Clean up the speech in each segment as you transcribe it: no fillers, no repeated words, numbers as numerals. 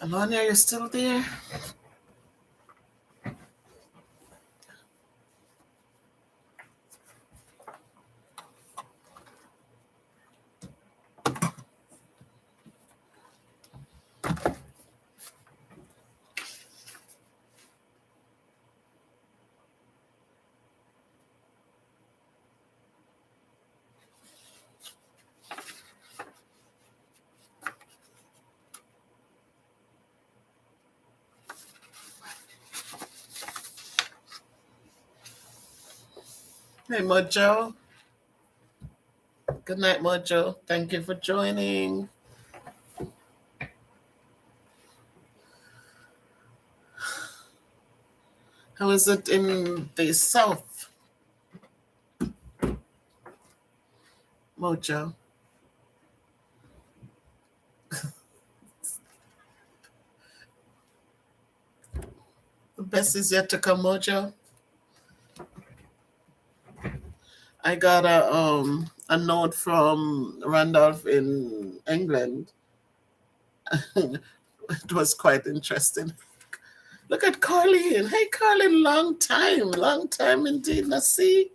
Alania, you're still there? Hey, Mojo. Good night, Mojo. Thank you for joining. How is it in the south, Mojo? The best is yet to come, Mojo. I got a note from Randolph in England. It was quite interesting. Look at Carlene. Hey, Carlene, long time indeed. Now see,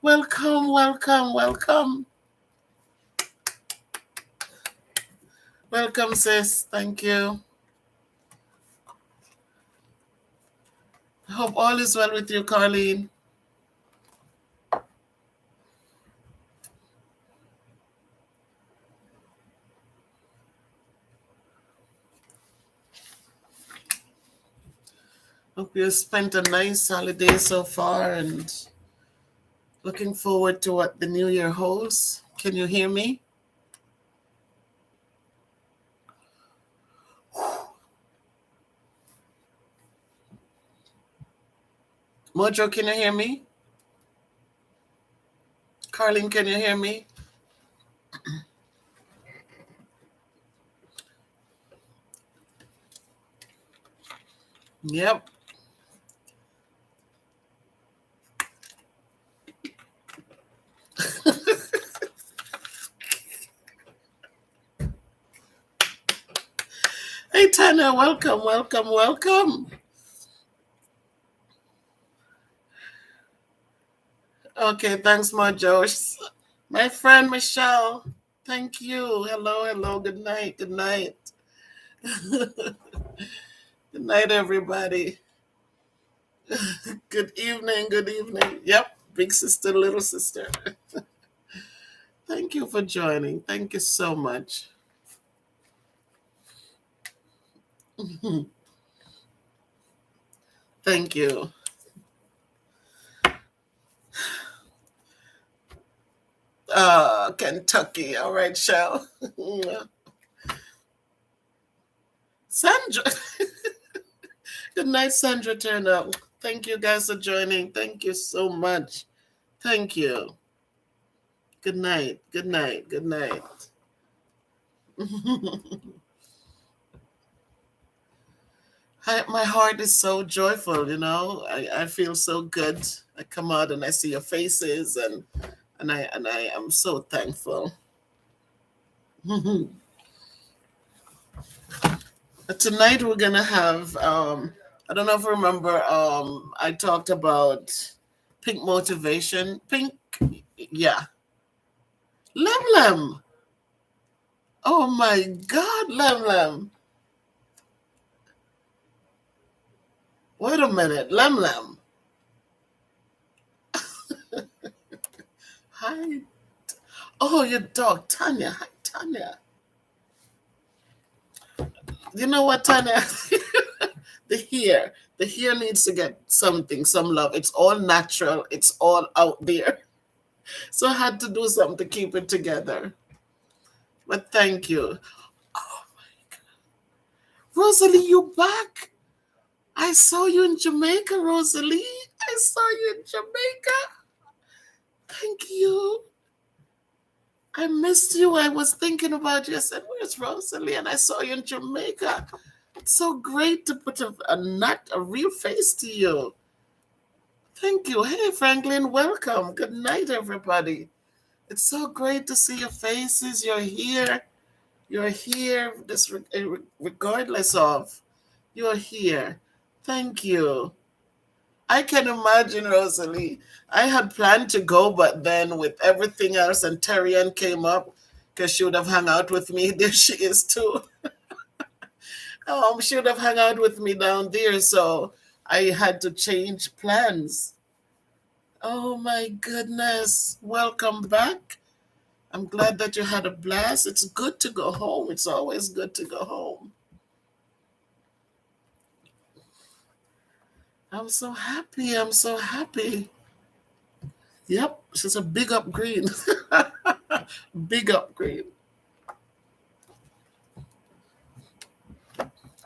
welcome, welcome, welcome. Welcome, sis. Thank you. I hope all is well with you, Carlene. Hope you spent a nice holiday so far and looking forward to what the new year holds. Can you hear me? Mojo, can you hear me? Carlene, can you hear me? Yep. Hey, Tanya, welcome, welcome, welcome. Okay, thanks, Mojo. My friend Michelle, thank you. Hello, hello, good night, good night. Good night, everybody. Good evening, good evening. Yep, big sister, little sister. Thank you for joining. Thank you so much. Thank you. Kentucky. All right, Shell. Sandra. Good night, Sandra Turner. Thank you guys for joining. Thank you so much. Thank you. Good night. Good night. Good night. My heart is so joyful, you know. I feel so good. I come out and I see your faces and I am so thankful. Tonight we're gonna have I don't know if you remember I talked about pink motivation. Pink, yeah. Lem Lem. Oh my God, Lem Lem. Wait a minute, Lem Lem. Hi. Oh, your dog, Tanya. Hi, Tanya. You know what, Tanya? The hair needs to get something, some love. It's all natural. It's all out there. So I had to do something to keep it together. But thank you. Oh, Rosalie, you back? I saw you in Jamaica, Rosalie. I saw you in Jamaica. Thank you. I missed you. I was thinking about you. I said, "Where's Rosalie?" And I saw you in Jamaica. It's so great to put a real face to you. Thank you. Hey, Franklin, welcome. Good night, everybody. It's so great to see your faces. You're here. You're here, regardless of. You're here. Thank you. I can imagine, Rosalie. I had planned to go, but then with everything else, and Terrian came up because she would have hung out with me. There she is too. She would have hung out with me down there, so I had to change plans. Oh my goodness. Welcome back. I'm glad that you had a blast. It's good to go home. It's always good to go home. I'm so happy. I'm so happy. Yep, she's a big upgrade. Big upgrade.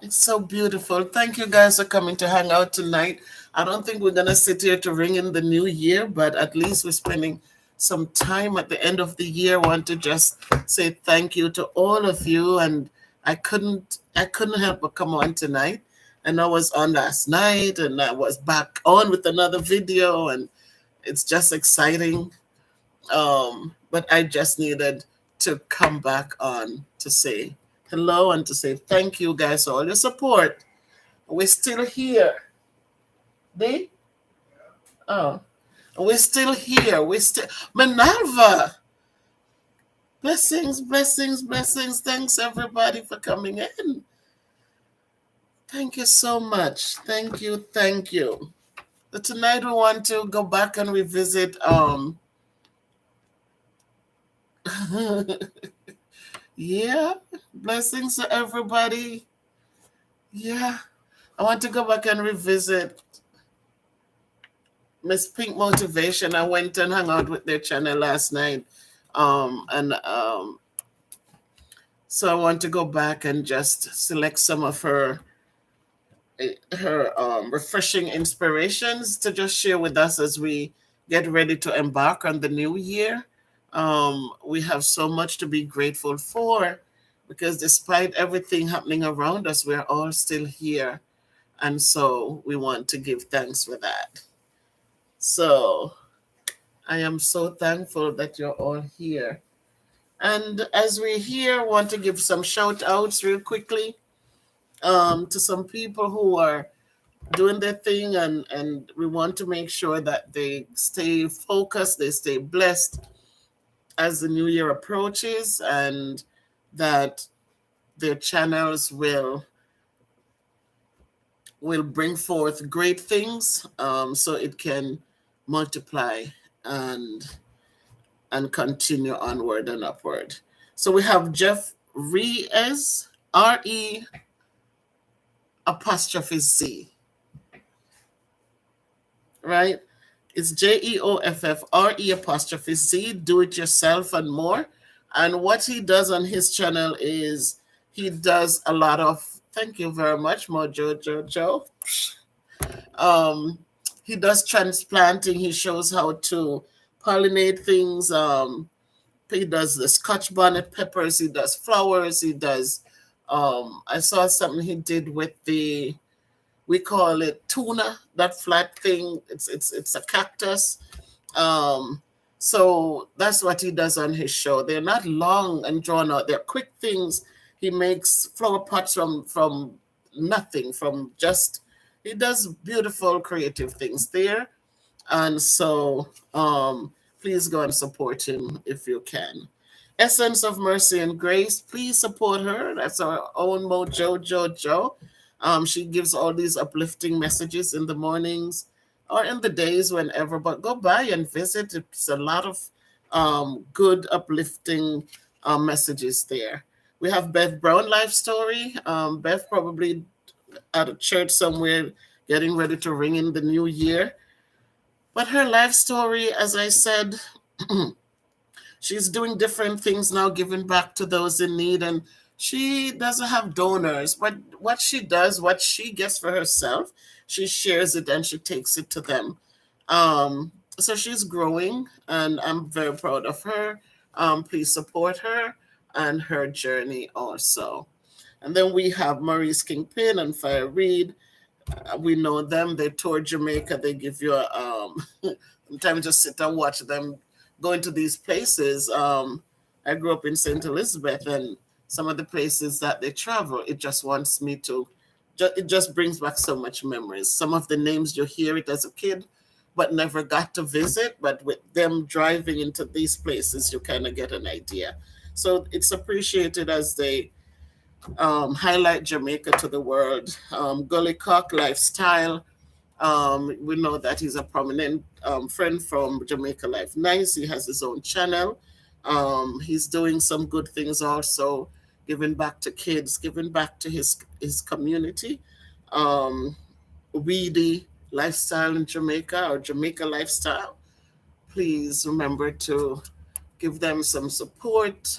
It's so beautiful. Thank you guys for coming to hang out tonight. I don't think we're going to sit here to ring in the new year, but at least we're spending some time at the end of the year. I want to just say thank you to all of you. And I couldn't help but come on tonight. And I was on last night and I was back on with another video, and it's just exciting. But I just needed to come back on to say hello and to say thank you guys for all your support. We're still here. They? Oh, we're still here. We're still Minerva. Blessings, blessings, blessings. Thanks everybody for coming in. Thank you so much. Thank you, thank you. So tonight we want to go back and revisit yeah, blessings to everybody. Yeah. I want to go back and revisit Miss Pink Motivation. I went and hung out with their channel last night. And So I want to go back and just select some of her refreshing inspirations to just share with us as we get ready to embark on the new year. We have so much to be grateful for because despite everything happening around us, we're all still here. And so we want to give thanks for that. So I am so thankful that you're all here. And as we're here, I want to give some shout outs real quickly to some people who are doing their thing, and we want to make sure that they stay focused, they stay blessed as the new year approaches, and that their channels will bring forth great things, so it can multiply and continue onward and upward. So we have Jeff Reyes, R-E apostrophe Z, right? It's JEOFFRE apostrophe Z, do it yourself and more. And what he does on his channel is he does a lot of, thank you very much, Mojo Jojo. He does transplanting. He shows how to pollinate things. He does the Scotch bonnet peppers. He does flowers. He does. I saw something he did with we call it tuna, that flat thing. It's a cactus. So that's what he does on his show. They're not long and drawn out. They're quick things. He makes flower pots from nothing, from just he does beautiful creative things there. And so please go and support him if you can. Essence of Mercy and Grace, please support her. That's our own Mojo Jojo. She gives all these uplifting messages in the mornings or in the days, whenever. But go by and visit. It's a lot of good, uplifting messages there. We have Beth Brown Life Story. Beth probably at a church somewhere getting ready to ring in the new year. But her life story, as I said, She's doing different things now, giving back to those in need. And she doesn't have donors, but what she does, what she gets for herself, she shares it and she takes it to them. So she's growing, and I'm very proud of her. Please support her and her journey also. And then we have Maurice Kingpin and Fire Reed. We know them. They tour Jamaica. They give you a sometimes just sit and watch them go into these places. I grew up in St. Elizabeth, and some of the places that they travel, it just wants me to. It just brings back so much memories. Some of the names you hear it as a kid, but never got to visit. But with them driving into these places, you kind of get an idea. So it's appreciated as they highlight Jamaica to the world. Gully Cock Lifestyle. We know that he's a prominent friend from Jamaica Life Nice. He has his own channel. He's doing some good things also, giving back to kids, giving back to his community. Um, Weedy Lifestyle in Jamaica, or Jamaica Lifestyle. Please remember to give them some support.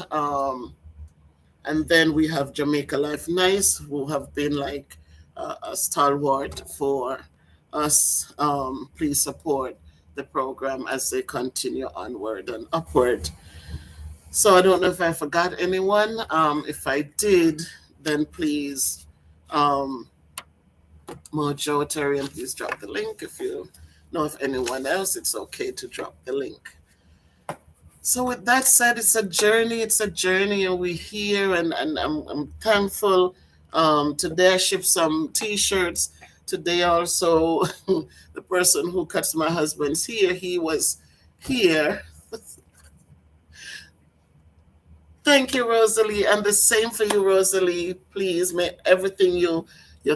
And then we have Jamaica Life Nice, who have been like a stalwart for us. Please support the program as they continue onward and upward. So I don't know if I forgot anyone. If I did, then please, Mojo, Terry, and please drop the link. If you know of anyone else, it's okay to drop the link. So with that said, it's a journey. It's a journey, and we're here, and I'm thankful. Today I shipped some T-shirts. Today also, the person who cuts my husband's hair, he was here. Thank you, Rosalie, and the same for you, Rosalie. Please, may everything your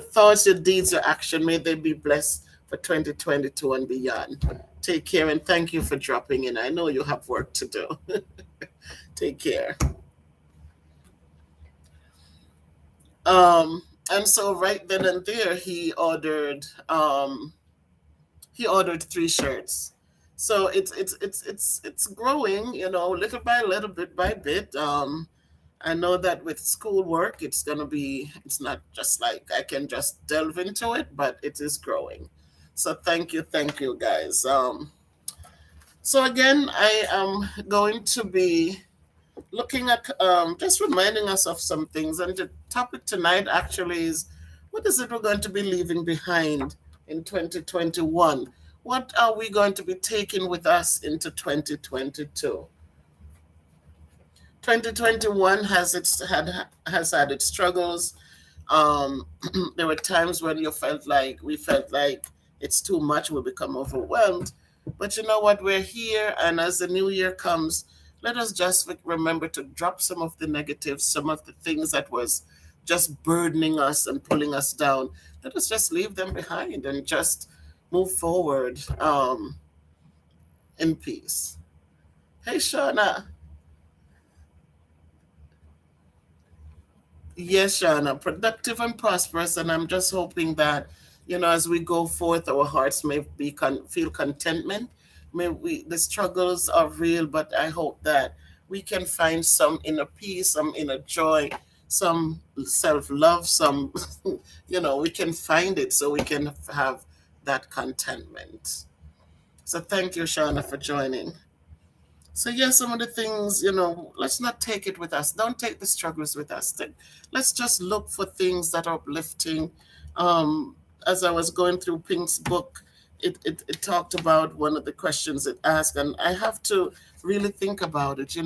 thoughts, your deeds, your action, may they be blessed for 2022 and beyond. Take care, and thank you for dropping in. I know you have work to do. Take care. And so right then and there, he ordered 3 shirts. So it's growing, little by little, bit by bit. I know that with schoolwork, it's not just like I can just delve into it, but it is growing. So thank you guys. So again, I am going to be looking at just reminding us of some things. And the topic tonight actually is, what is it we're going to be leaving behind in 2021? What are we going to be taking with us into 2022? 2021 has had its struggles. Um, there were times when we felt like it's too much, we become overwhelmed. But you know what? We're here, and as the new year comes, let us just remember to drop some of the negatives, some of the things that was just burdening us and pulling us down. Let us just leave them behind and just move forward in peace. Hey, Shauna. Yes, Shauna, productive and prosperous. And I'm just hoping that, as we go forth, our hearts may feel contentment. The struggles are real, but I hope that we can find some inner peace, some inner joy, some self love, some, we can find it so we can have that contentment. So thank you, Shauna, for joining. So yes, some of the things, let's not take it with us. Don't take the struggles with us. Let's just look for things that are uplifting. As I was going through Pink's book, it talked about one of the questions it asked, and I have to really think about it,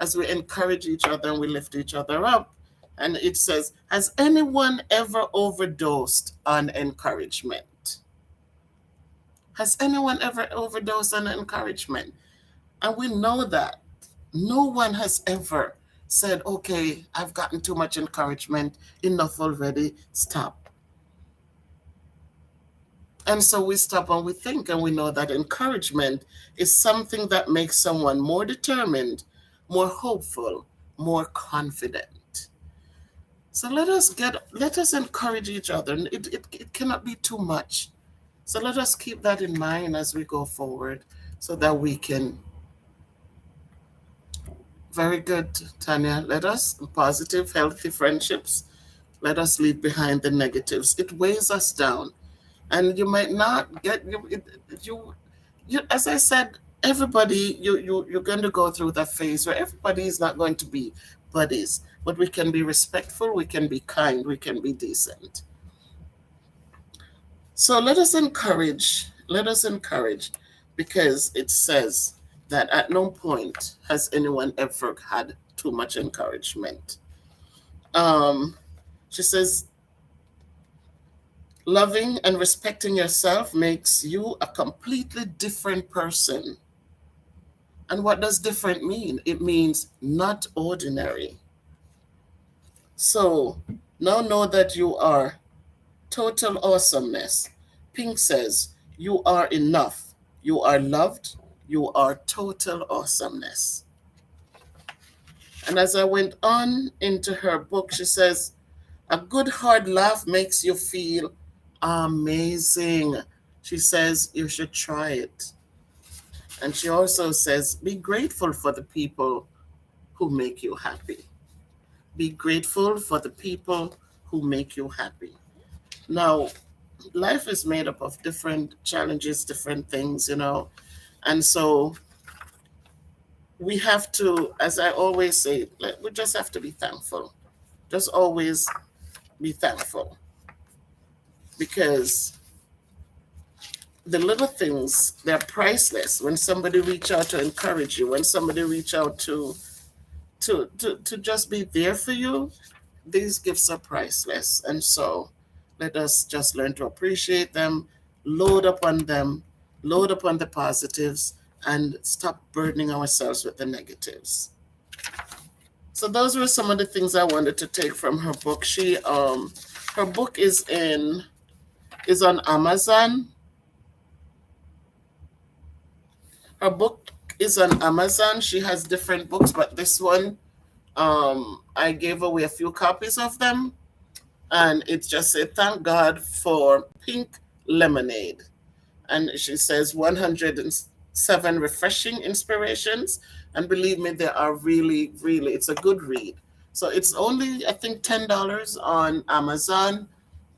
as we encourage each other and we lift each other up. And it says, has anyone ever overdosed on encouragement? Has anyone ever overdosed on encouragement? And we know that no one has ever said, okay, I've gotten too much encouragement, enough already, stop. And so we stop and we think, and we know that encouragement is something that makes someone more determined, more hopeful, more confident. So let us encourage each other. It cannot be too much. So let us keep that in mind as we go forward so that we can Very good, Tanya. Let us positive, healthy friendships. Let us leave behind the negatives. It weighs us down, and you might not get you. You, as I said, everybody you're going to go through that phase where everybody is not going to be buddies, but we can be respectful, we can be kind, we can be decent. So let us encourage, because it says that at no point has anyone ever had too much encouragement. Um, she says, loving and respecting yourself makes you a completely different person. And what does different mean? It means not ordinary. So now know that you are total awesomeness. Pink says, you are enough. You are loved. You are total awesomeness. And as I went on into her book, she says, a good hard laugh makes you feel amazing. She says, you should try it. And she also says, be grateful for the people who make you happy. Be grateful for the people who make you happy. Now, life is made up of different challenges, different things, And so we have to, as I always say, we just have to be thankful. Just always be thankful, because the little things, they're priceless. When somebody reach out to encourage you, when somebody reach out to just be there for you, these gifts are priceless. And so let us just learn to appreciate them, load up on them, load up on the positives, and stop burdening ourselves with the negatives. So those were some of the things I wanted to take from her book. Her book is on Amazon. Her book is on Amazon. She has different books, but this one, I gave away a few copies of them, and it just said, thank God for pink lemonade. And she says 107 refreshing inspirations. And believe me, they are really, really, it's a good read. So it's only, I think, $10 on Amazon.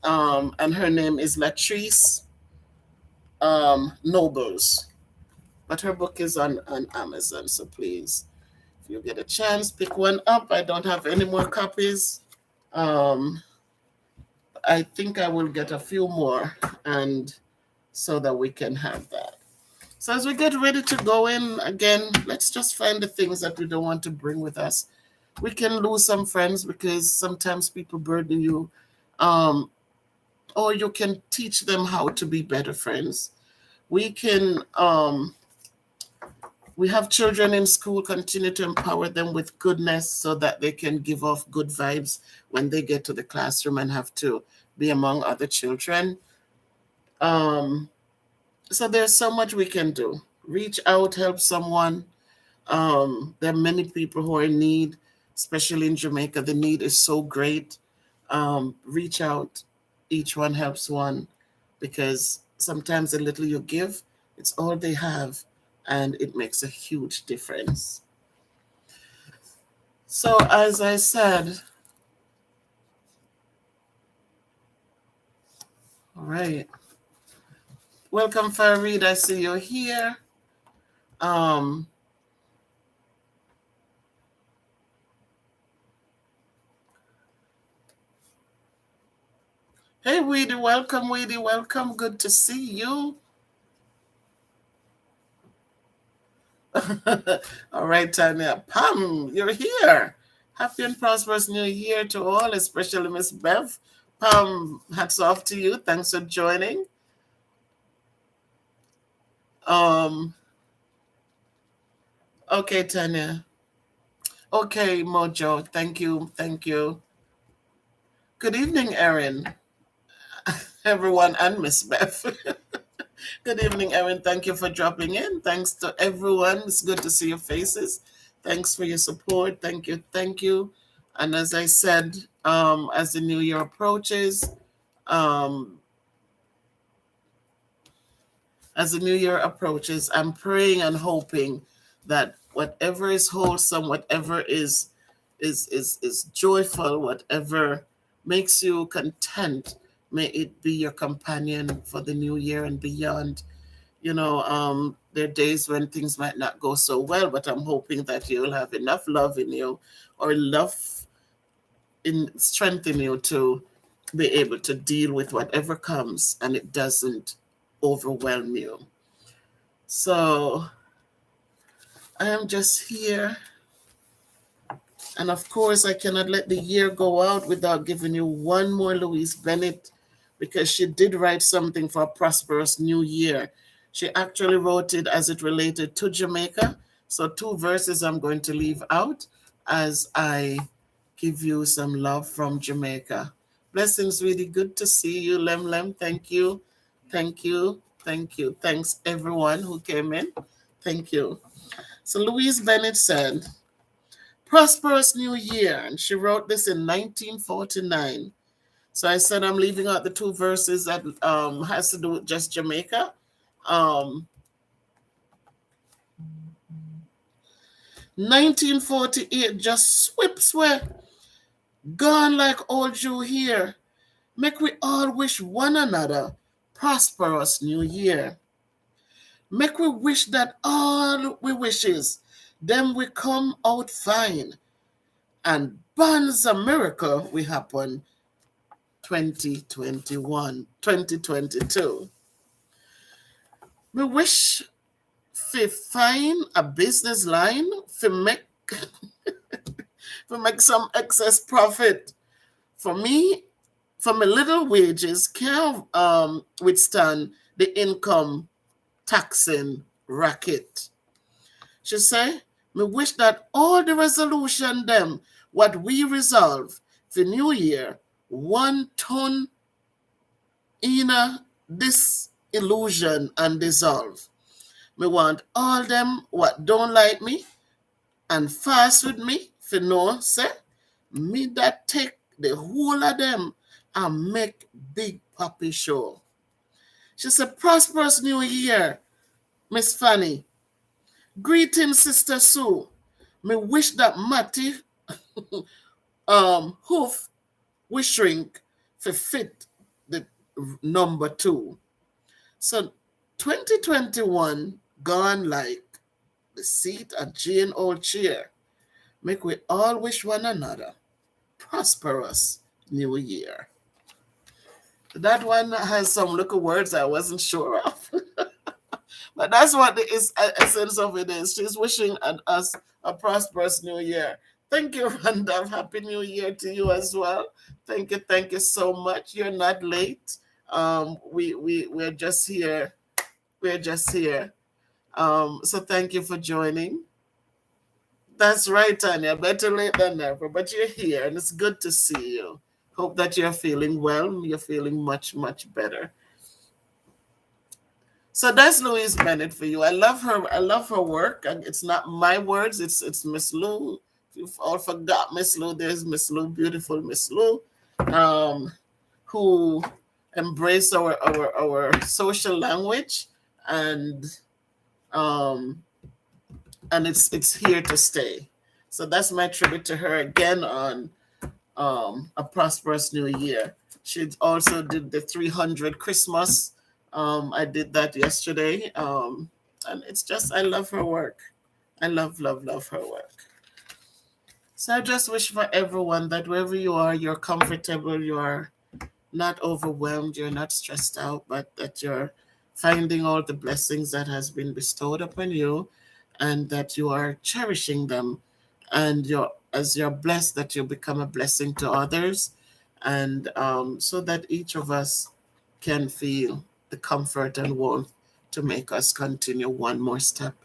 And her name is Latrice Nobles. But her book is on Amazon. So please, if you get a chance, pick one up. I don't have any more copies. Um, I think I will get a few more, and so that we can have that. So as we get ready to go in again, let's just find the things that we don't want to bring with us. We can lose some friends because sometimes people burden you, um, or you can teach them how to be better friends. We can, we have children in school, continue to empower them with goodness so that they can give off good vibes when they get to the classroom and have to be among other children. Um, so there's so much we can do. Reach out, help someone. There are many people who are in need, especially in Jamaica. The need is so great. Reach out. Each one helps one, because sometimes the little you give, it's all they have, and it makes a huge difference. So as I said, all right. Welcome, Farid. I see you here. Um, hey, Weedy, welcome, Weedy, welcome. Good to see you. All right, Tanya. Pam, you're here. Happy and prosperous new year to all, especially Miss Bev. Pam, hats off to you. Thanks for joining. Um, okay, Tanya. Okay, Mojo. Thank you. Thank you. Good evening, Erin, everyone, and Miss Bev. Good evening, Erin. Thank you for dropping in. Thanks to everyone. It's good to see your faces. Thanks for your support. Thank you. Thank you. And as I said, as the new year approaches, um, I'm praying and hoping that whatever is wholesome, whatever is joyful, whatever makes you content, may it be your companion for the new year and beyond. There are days when things might not go so well, but I'm hoping that you'll have enough love in you, or enough in strength in you, to be able to deal with whatever comes and it doesn't overwhelm you. So I am just here. And of course, I cannot let the year go out without giving you one more Louise Bennett, because she did write something for a prosperous new year. She actually wrote it as it related to Jamaica. So, two verses I'm going to leave out as I give you some love from Jamaica. Blessings, really good to see you, Lem Lem. Thank you. Thank you. Thank you. Thanks, everyone who came in. Thank you. So, Louise Bennett said, "Prosperous New Year." And she wrote this in 1949. So I said I'm leaving out the two verses that has to do with just Jamaica. 1948 just sweeps way, gone like old Jew here. Make we all wish one another prosperous New Year. Make we wish that all we wishes, them we come out fine. And bonds a miracle we happen 2021, 2022. We wish to find a business line to make to make some excess profit. For me, for my little wages can't withstand the income taxing racket. She say, me wish that all the resolution them what we resolve for New Year, one ton in this illusion and dissolve. Me want all them what don't like me and fast with me for know say me that take the whole of them and make big puppy show. She said, "Prosperous New Year, Miss Fanny. Greetings, Sister Sue. Me wish that Matty hoof we shrink for fit the number 2. So 2021 gone like the seat of Jane old chair. Make we all wish one another prosperous New Year." That one has some little words I wasn't sure of. But that's what the essence of it is. She's wishing us a prosperous New Year. Thank you, Randolph. Happy New Year to you as well. Thank you so much. You're not late. We're just here. We're just here. So thank you for joining. That's right, Tanya. Better late than never. But you're here, and it's good to see you. Hope that you're feeling well. You're feeling much, much better. So that's Louise Bennett for you. I love her. I love her work. And it's not my words. It's Miss Lou. If you've all forgot Miss Lou, there's Miss Lou, beautiful Miss Lou, who embraced our social language, and it's here to stay. So that's my tribute to her again on a prosperous new year. She also did the 300 Christmas. I did that yesterday. And it's just, I love her work. I love her work. So I just wish for everyone that wherever you are, you're comfortable, you're not overwhelmed, you're not stressed out, but that you're finding all the blessings that has been bestowed upon you, and that you are cherishing them, and you're blessed, that you become a blessing to others, and so that each of us can feel the comfort and warmth to make us continue one more step.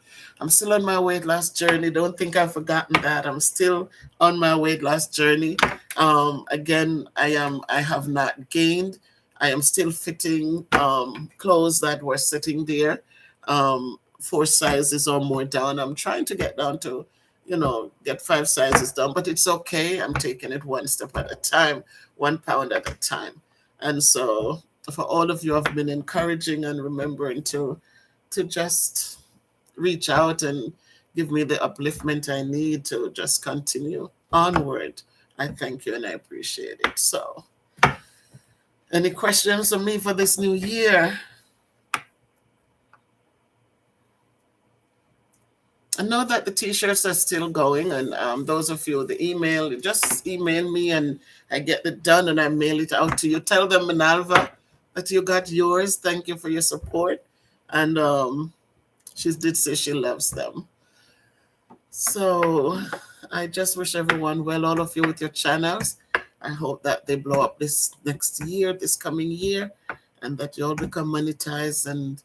I'm still on my weight loss journey. Don't think I've forgotten that. I'm still on my weight loss journey. Again, I have not gained. I am still fitting clothes that were sitting there, 4 sizes or more down. I'm trying to get down to, get 5 sizes down, but it's okay. I'm taking it one step at a time, 1 pound at a time. And so for all of you who have been encouraging and remembering to just reach out and give me the upliftment I need to just continue onward. I thank you and I appreciate it. So, any questions for me for this new year? I know that the t-shirts are still going, and those of you the email, just email me and I get it done and I mail it out to you. Tell them, Minalva, that you got yours. Thank you for your support, and she did say she loves them. So I just wish everyone well, all of you with your channels. I hope that they blow up this next year, this coming year, and that you all become monetized and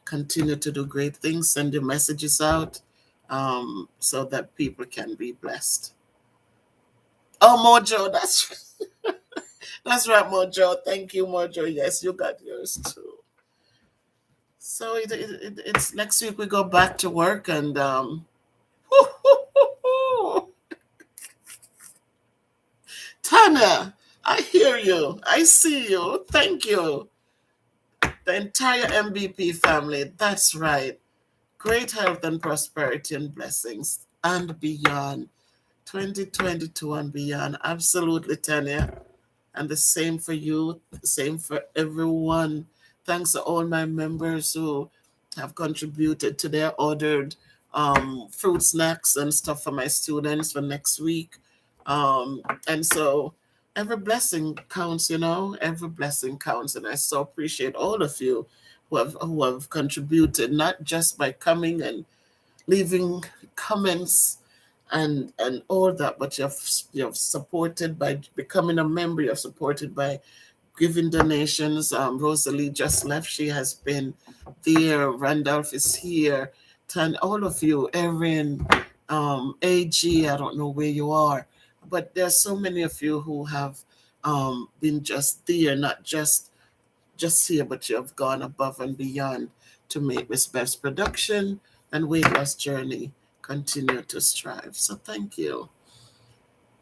continue to do great things. Send your messages out so that people can be blessed. Oh, Mojo, that's right, Mojo. Thank you, Mojo. Yes, you got yours too. So it's next week we go back to work and Tanya, I hear you. I see you. Thank you. The entire MVP family. That's right. Great health and prosperity and blessings and beyond. 2022 and beyond. Absolutely, Tanya. And the same for you, the same for everyone. Thanks to all my members who have contributed to their ordered fruit snacks and stuff for my students for next week. And so every blessing counts, every blessing counts. And I so appreciate all of you who have contributed, not just by coming and leaving comments and all that, but you've supported by becoming a member. You're supported by giving donations. Rosalie just left. She has been there. Randolph is here. All of you, Erin, AG, I don't know where you are, but there's so many of you who have been just there, not just here, but you have gone above and beyond to make Miss Bev's production and weight loss journey continue to strive. So thank you.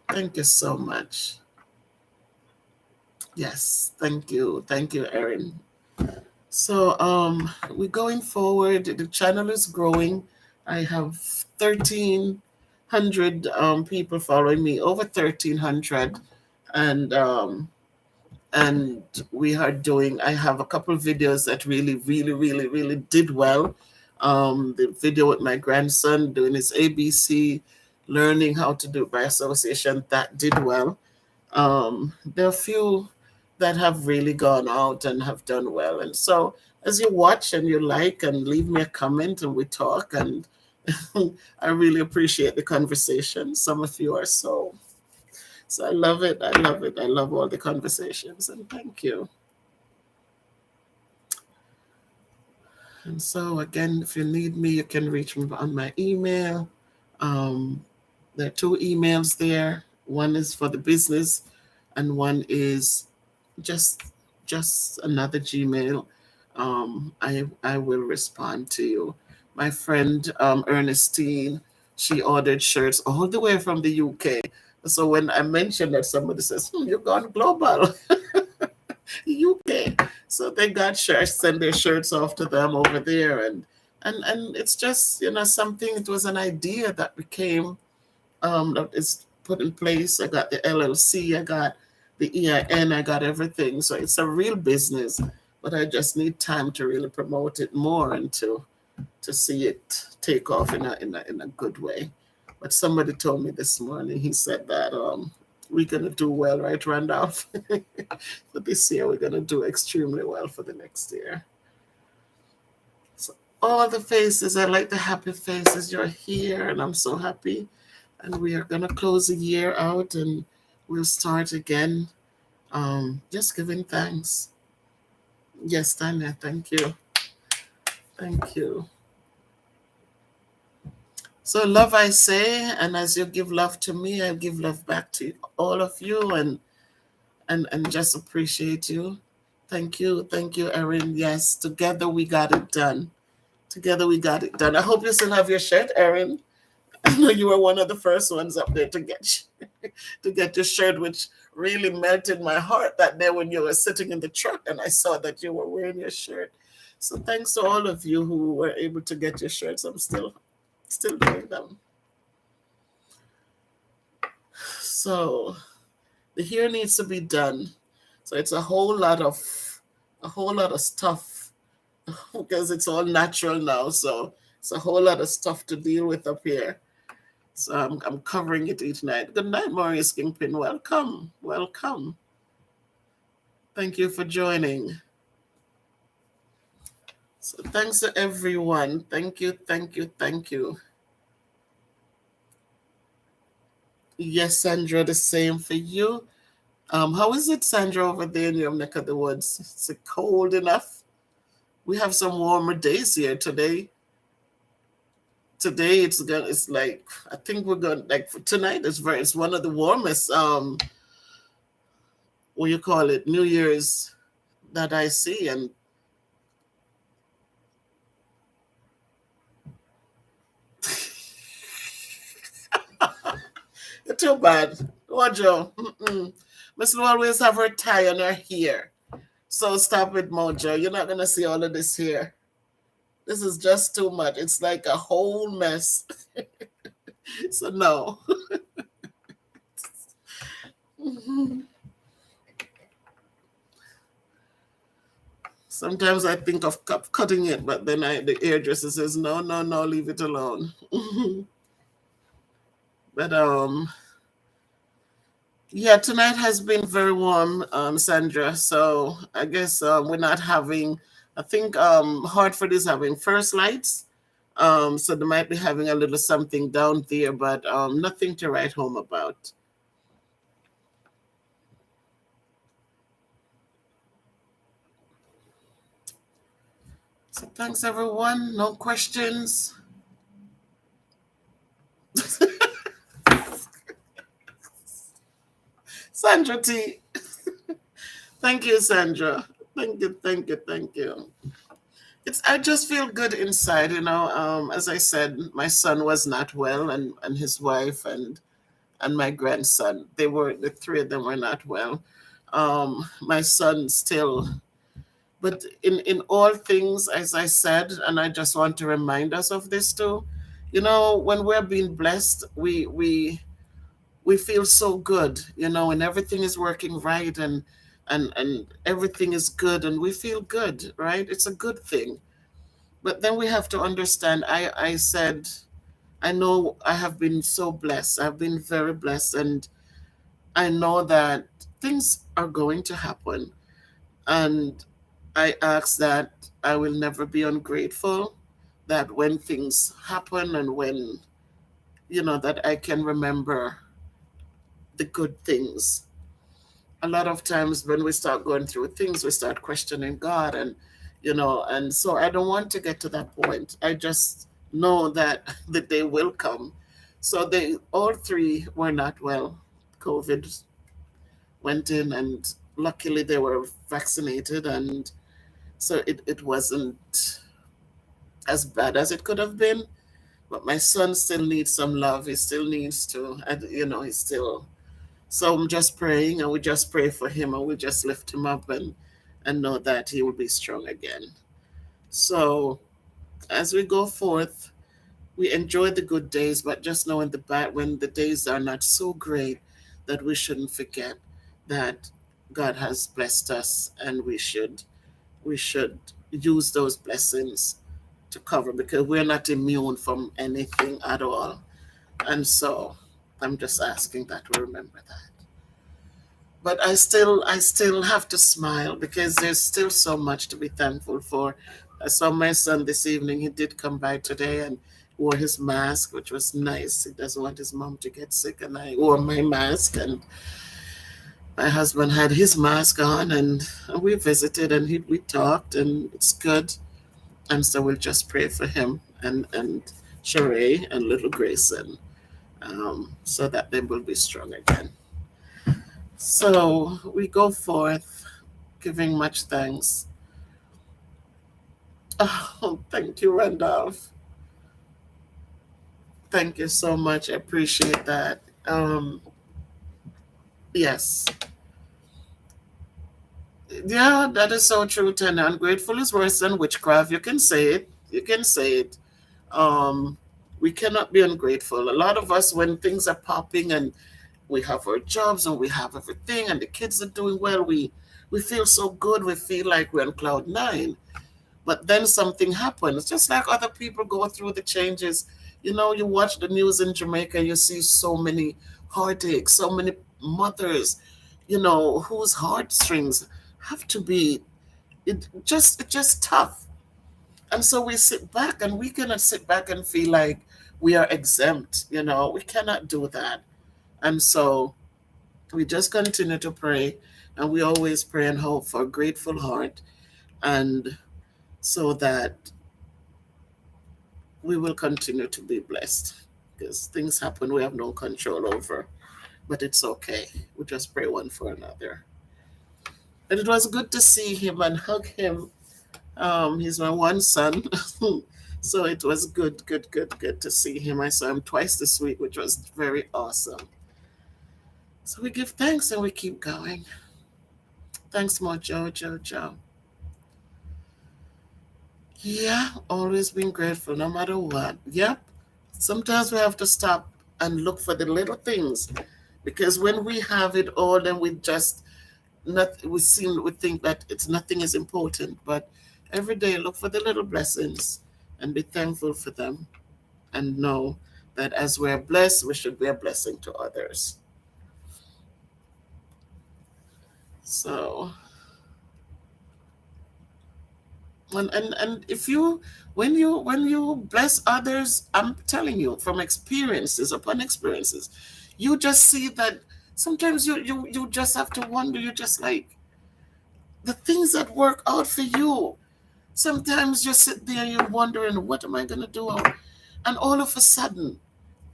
Thank you so much. Yes, thank you. Thank you, Erin. So we're going forward. The channel is growing. I have 1,300 people following me, over 1,300. And we are doing, I have a couple of videos that really, really, really, really did well. The video with my grandson doing his ABC, learning how to do it by association, that did well. There are a few that have really gone out and have done well. And so as you watch and you like and leave me a comment and we talk, and I really appreciate the conversation. Some of you are so I love it. I love it. I love all the conversations, and thank you. And so again, if you need me, you can reach me on my email. There are two emails there. One is for the business, and one is just another Gmail. I will respond to you. My friend Ernestine, she ordered shirts all the way from the UK. So when I mentioned that, somebody says, "You've gone global." UK. So they got shirts, send their shirts off to them over there, and it's just something. It was an idea that became that is put in place. I got the LLC, I got the EIN, I got everything. So it's a real business, but I just need time to really promote it more and to see it take off in a good way. But somebody told me this morning, he said that we're gonna do well, right, Randolph? For this year, we're gonna do extremely well for the next year. So all the faces, I like the happy faces. You're here, and I'm so happy. And we are gonna close the year out, and we'll start again. Just giving thanks. Yes, Tanya, thank you. Thank you. So love I say, and as you give love to me, I give love back to all of you, and just appreciate you. Thank you, Erin. Yes, together we got it done. Together we got it done. I hope you still have your shirt, Erin. I know you were one of the first ones up there to get your shirt, which really melted my heart that day when you were sitting in the truck and I saw that you were wearing your shirt. So thanks to all of you who were able to get your shirts. I'm still Still doing them. So the hair needs to be done. So it's a whole lot of stuff because it's all natural now. So it's a whole lot of stuff to deal with up here. So I'm covering it each night. Good night, Maurice Kingpin. Welcome. Welcome. Thank you for joining. So thanks to everyone. Thank you, thank you, thank you. Yes, Sandra, the same for you. How is it, Sandra, over there in your neck of the woods? Is it cold enough? We have some warmer days here today. Today it's like I think we're going like for tonight it's one of the warmest what you call it, New Year's that I see. And you're too bad. Mojo. Miss Lou always have her tie on her hair. So stop it, Mojo. You're not gonna see all of this here. This is just too much. It's like a whole mess. So no. Sometimes I think of cutting it, but then the hairdresser says, no, no, no, leave it alone. But yeah, tonight has been very warm, Sandra. So I guess we're not having. I think Hartford is having first lights, so they might be having a little something down there, but nothing to write home about. So thanks everyone. No questions. Sandra T. Thank you, Sandra. Thank you, thank you, thank you. It's I just feel good inside, you know. As I said, my son was not well, and his wife and my grandson. They were the three of them were not well. My son still, but in all things, as I said, and I just want to remind us of this too. You know, when we're being blessed, we feel so good, you know, and everything is working right, and everything is good, and we feel good, right? It's a good thing. But then we have to understand. I said I know I have been so blessed. I've been very blessed, and I know that things are going to happen. And I ask that I will never be ungrateful, that when things happen and when, you know, that I can remember the good things. A lot of times when we start going through things, we start questioning God, and, you know, and so I don't want to get to that point. I just know that the day will come. So they all three were not well. COVID went in, and luckily they were vaccinated, and so it wasn't as bad as it could have been. But my son still needs some love. He still needs to, and you know, he's still. So I'm just praying, and we just pray for him, and we just lift him up, and know that he will be strong again. So as we go forth, we enjoy the good days, but just knowing the bad when the days are not so great, that we shouldn't forget that God has blessed us, and we should use those blessings to cover, because we're not immune from anything at all. And so I'm just asking that we remember that. But I still have to smile, because there's still so much to be thankful for. I saw my son this evening. He did come by today and wore his mask, which was nice. He doesn't want his mom to get sick, and I wore my mask, and my husband had his mask on, and we visited, and we talked, and it's good. And so we'll just pray for him, and Sheree and little Grayson, so that they will be strong again. So we go forth giving much thanks. Oh, thank you, Randolph. Thank you so much. I appreciate that. Yes. Yeah, that is so true, Tanya. Ungrateful is worse than witchcraft. You can say it. You can say it. Um, We cannot be ungrateful. A lot of us, when things are popping and we have our jobs and we have everything and the kids are doing well, we feel so good. We feel like we're on cloud nine. But then something happens, just like other people go through the changes. You know, you watch the news in Jamaica, you see so many heartaches, so many mothers, you know, whose heartstrings have to be it's just tough. And so we sit back and we cannot sit back and feel like we are exempt, you know, we cannot do that. And so we just continue to pray, and we always pray and hope for a grateful heart, and so that we will continue to be blessed, because things happen we have no control over, but it's okay. We just pray one for another. And it was good to see him and hug him. He's my one son. So it was good to see him. I saw him twice this week, which was very awesome. So we give thanks and we keep going. Thanks more, Joe. Yeah, always being grateful no matter what. Yep. Sometimes we have to stop and look for the little things, because when we have it all, then we just not we think that it's nothing is important. But every day look for the little blessings and be thankful for them, and know that as we're blessed, we should be a blessing to others. So and if you when you bless others, I'm telling you from experiences upon experiences, you just see that sometimes you just have to wonder. You just like the things that work out for you. Sometimes you sit there, you're wondering, what am I gonna do? And all of a sudden,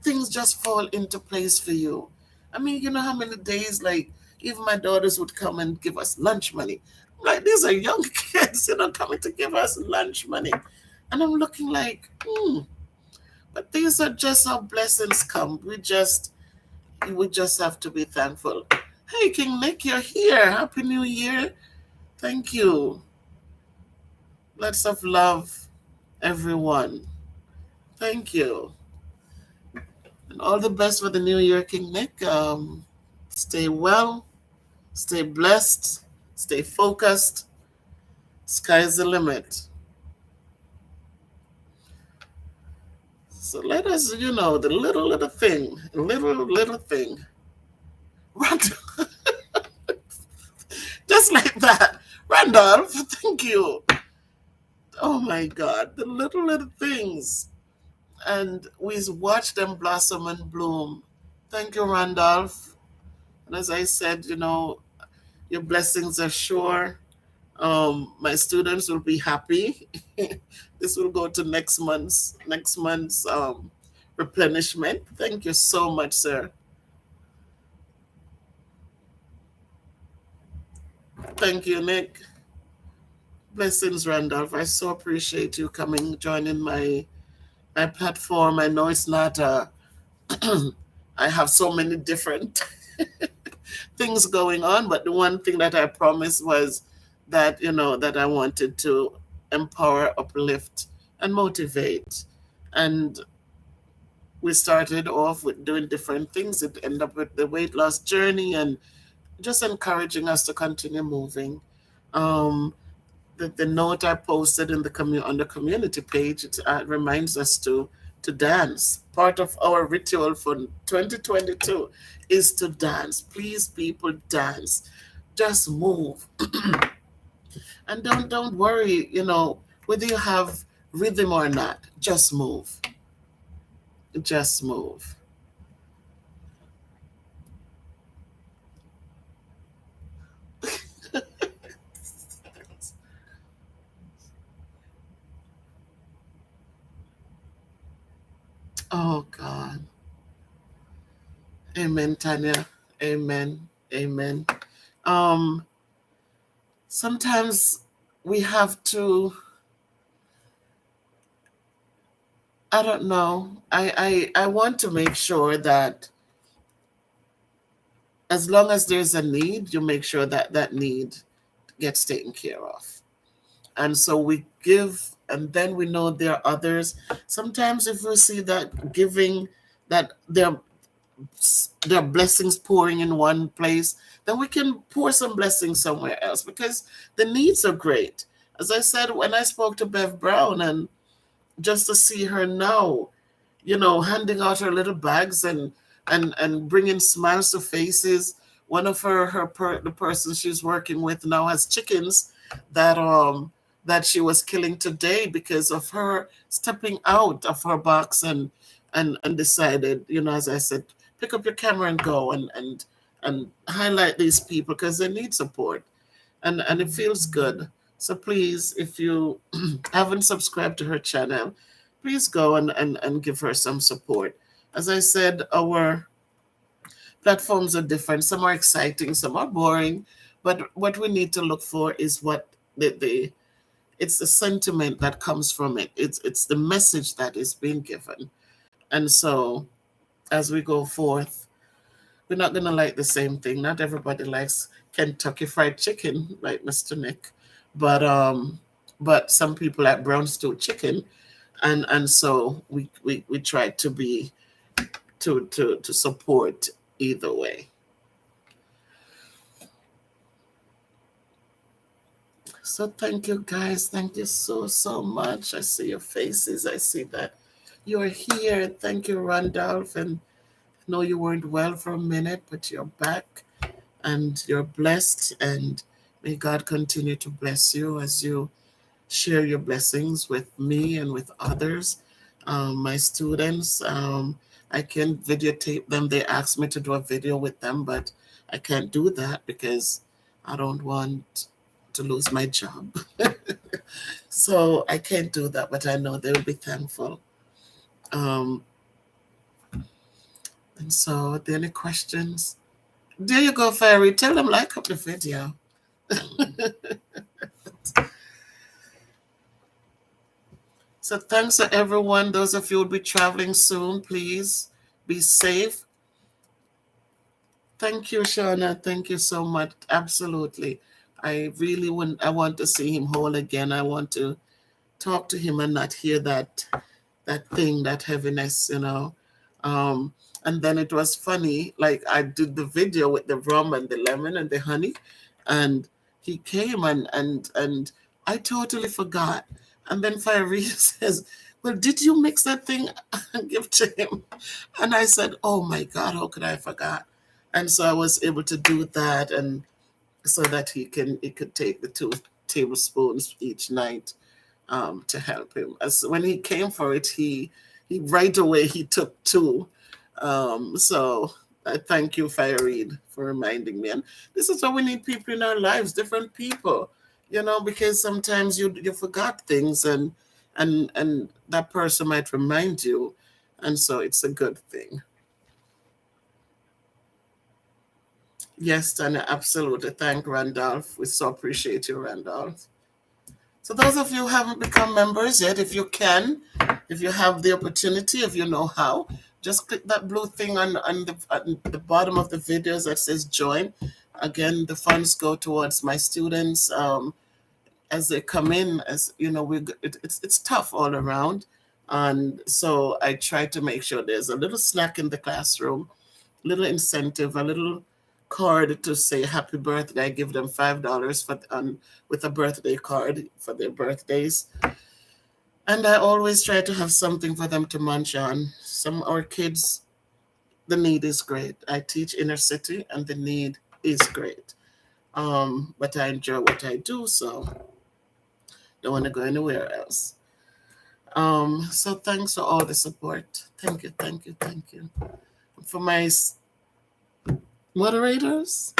things just fall into place for you. I mean, you know how many days, like, even my daughters would come and give us lunch money. I'm like, these are young kids, coming to give us lunch money. And I'm looking like, but these are just how blessings come. We just have to be thankful. Hey, King Nick, you're here. Happy New Year. Thank you. Lots of love, everyone. Thank you. And all the best for the new year, King Nick. Stay well, stay blessed, stay focused. Sky's the limit. So let us, the little thing, little thing. Randolph, just like that. Randolph, thank you. Oh my God, the little things. And we watch them blossom and bloom. Thank you, Randolph. And as I said, your blessings are sure. My students will be happy. This will go to next month's replenishment. Thank you so much, sir. Thank you, Nick. Blessings, Randolph. I so appreciate you coming, joining my platform. I know it's not I have so many different things going on, but the one thing that I promised was that that I wanted to empower, uplift, and motivate. And we started off with doing different things. It ended up with the weight loss journey and just encouraging us to continue moving. Um, the note I posted in on the community page, it reminds us to dance. Part of our ritual for 2022 is to dance. Please, people, dance. Just move, and don't worry. Whether you have rhythm or not. Just move. Just move. Oh God. Amen, Tanya. Amen. Amen. Um, Sometimes we have to, I don't know. I want to make sure that as long as there's a need, you make sure that that need gets taken care of. And so we give and then we know there are others. Sometimes if we see that giving, that there are blessings pouring in one place, then we can pour some blessings somewhere else, because the needs are great. As I said, when I spoke to Bev Brown, and just to see her now, handing out her little bags, and bringing smiles to faces. One of the person she's working with now has chickens that that she was killing today because of her stepping out of her box, and decided, as I said, pick up your camera and go, and highlight these people because they need support, and it feels good. So please, if you haven't subscribed to her channel, please go and give her some support. As I said, our platforms are different. Some are exciting, some are boring, but what we need to look for is what the it's the sentiment that comes from it. It's the message that is being given. And so as we go forth, we're not gonna like the same thing. Not everybody likes Kentucky Fried Chicken, like Mr. Nick, but some people like brown stew chicken, and so we try to be to support either way. So thank you guys, thank you so much. I see your faces, I see that you're here. Thank you, Randolph, and I know you weren't well for a minute, but you're back and you're blessed, and may God continue to bless you as you share your blessings with me and with others. My students, I can videotape them. They asked me to do a video with them, but I can't do that because I don't want to lose my job. So I can't do that, but I know they will be thankful. Um, and so, are there any questions? There you go, Fairy. Tell them like up the video. So thanks to everyone. Those of you who will be traveling soon, please be safe. Thank you, Shauna. Thank you so much. Absolutely. I want to see him whole again. I want to talk to him and not hear that thing, that heaviness. Um, and then it was funny, like I did the video with the rum and the lemon and the honey, and he came and I totally forgot. And then Fire says, "Well, did you mix that thing and give to him?" And I said, "Oh my God, how could I forgot?" And so I was able to do that, and so that he could take the 2 tablespoons each night, to help him. As when he came for it, he right away he took two. So I thank you, Fireed, for reminding me. And this is why we need people in our lives, different people, because sometimes you forgot things, and that person might remind you, and so it's a good thing. Yes, Tanya, absolutely. Thank Randolph. We so appreciate you, Randolph. So those of you who haven't become members yet, if you can, if you have the opportunity, if you know how, just click that blue thing on the bottom of the videos that says join. Again, the funds go towards my students, as they come in. As you know, it's tough all around, and so I try to make sure there's a little snack in the classroom, little incentive, a little card to say happy birthday. I give them $5 with a birthday card for their birthdays. And I always try to have something for them to munch on. Some our kids, the need is great. I teach inner city, and the need is great. But I enjoy what I do, so don't want to go anywhere else. So thanks for all the support. Thank you, thank you, thank you. For my moderators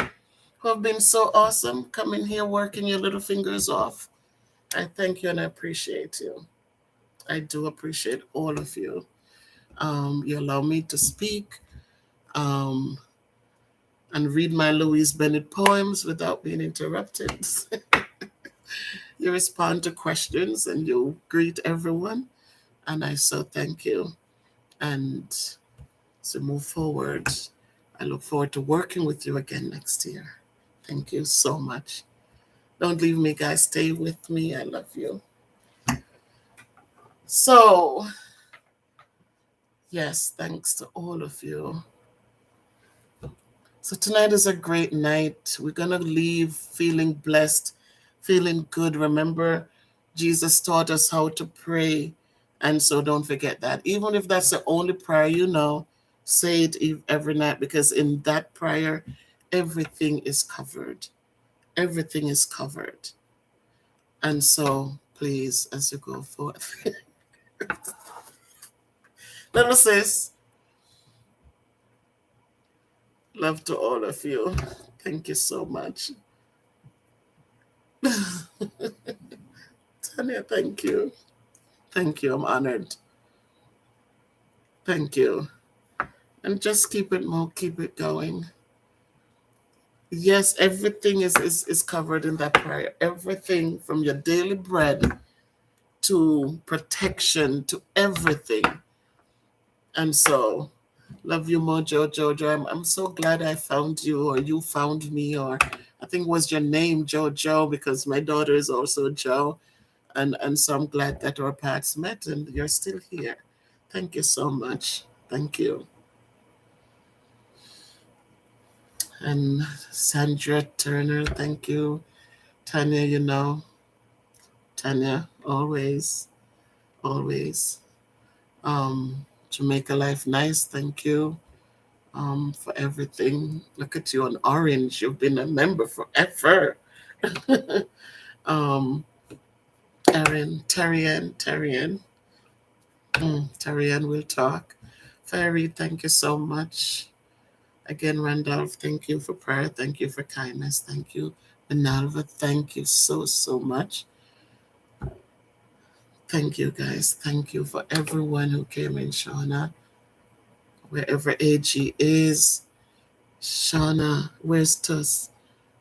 who have been so awesome, coming here, working your little fingers off, I thank you and I appreciate you. I do appreciate all of you. You allow me to speak, and read my Louise Bennett poems without being interrupted. You respond to questions and you greet everyone, and I so thank you. And to move forward, I look forward to working with you again next year. Thank you so much. Don't leave me, guys. Stay with me. I love you. So, yes, thanks to all of you. So, tonight is a great night. We're going to leave feeling blessed, feeling good. Remember, Jesus taught us how to pray. And so, don't forget that. Even if that's the only prayer you know, say it every night, because in that prayer, everything is covered. Everything is covered. And so, please, as you go forth, little sis, love to all of you. Thank you so much. Tanya, thank you. Thank you. I'm honored. Thank you. And just keep it going. Yes, everything is covered in that prayer. Everything from your daily bread to protection to everything. And so, love you more, Jojo. I'm so glad I found you, or you found me, or I think was your name, Jojo, because my daughter is also Joe. And so I'm glad that our paths met and you're still here. Thank you so much. Thank you. And Sandra Turner, thank you. Tanya, Tanya, always, always. Jamaica Life Nice, thank you for everything. Look at you on Orange. You've been a member forever. um, Terrian, Terrian will talk. Fairy, thank you so much. Again, Randolph, thank you for prayer. Thank you for kindness. Thank you. Benalva, thank you so, so much. Thank you, guys. Thank you for everyone who came in, Shauna, wherever AG is. Shauna, where's Tuss?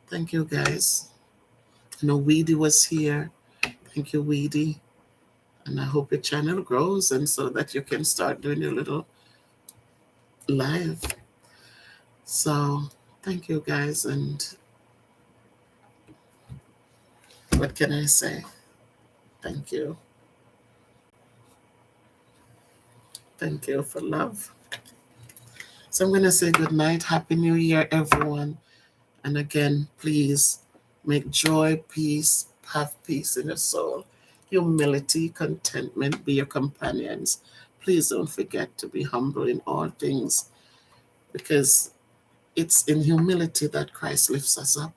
Thank you, guys. I know Weedy was here. Thank you, Weedy. And I hope your channel grows and so that you can start doing your little live. So, thank you, guys. And what can I say? Thank you. Thank you for love. So I'm going to say good night. Happy New Year, everyone. And again, please make joy, peace, have peace in your soul. Humility, contentment be your companions. Please don't forget to be humble in all things, because it's in humility that Christ lifts us up.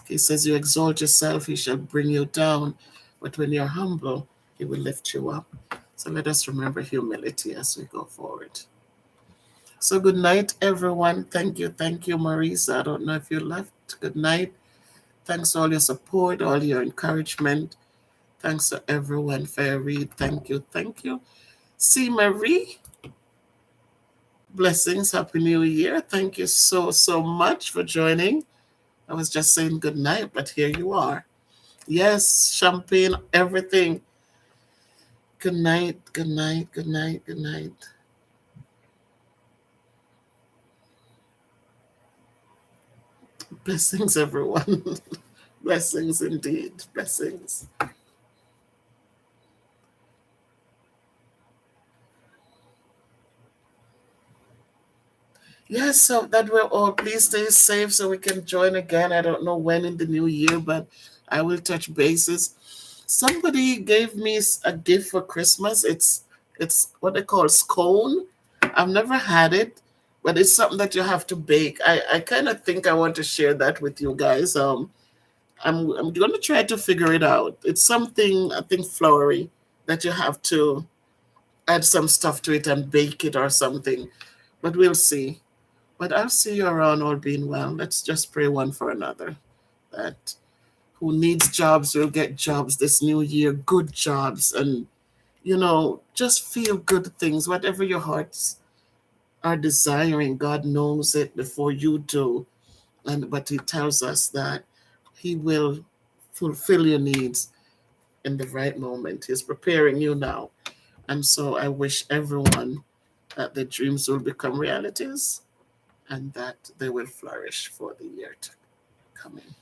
He says, you exalt yourself, he shall bring you down. But when you're humble, he will lift you up. So let us remember humility as we go forward. So good night, everyone. Thank you. Thank you, Marisa. I don't know if you left. Good night. Thanks for all your support, all your encouragement. Thanks to everyone. Fair Read. Thank you. Thank you. See Marie. Blessings. Happy New Year. Thank you so, so much for joining. I was just saying good night, but here you are. Yes, champagne, everything. Good night. Good night. Good night. Good night. Blessings, everyone. Blessings indeed. Blessings. Yes, so that we're all, please stay safe so we can join again. I don't know when in the new year, but I will touch bases. Somebody gave me a gift for Christmas. It's what they call scone. I've never had it, but it's something that you have to bake. I kind of think I want to share that with you guys. I'm going to try to figure it out. It's something, I think, floury that you have to add some stuff to it and bake it or something. But we'll see. But I'll see you around, all being well. Let's just pray one for another. That who needs jobs will get jobs this new year, good jobs, and just feel good things. Whatever your hearts are desiring, God knows it before you do. But He tells us that He will fulfill your needs in the right moment. He's preparing you now. And so I wish everyone that their dreams will become realities and that they will flourish for the year to come in.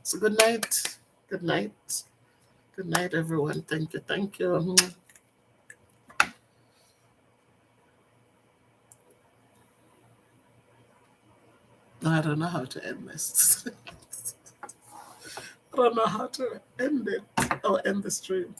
So good night. Good night. Good night, everyone. Thank you. Thank you. I don't know how to end this. I don't know how to end it or end the stream.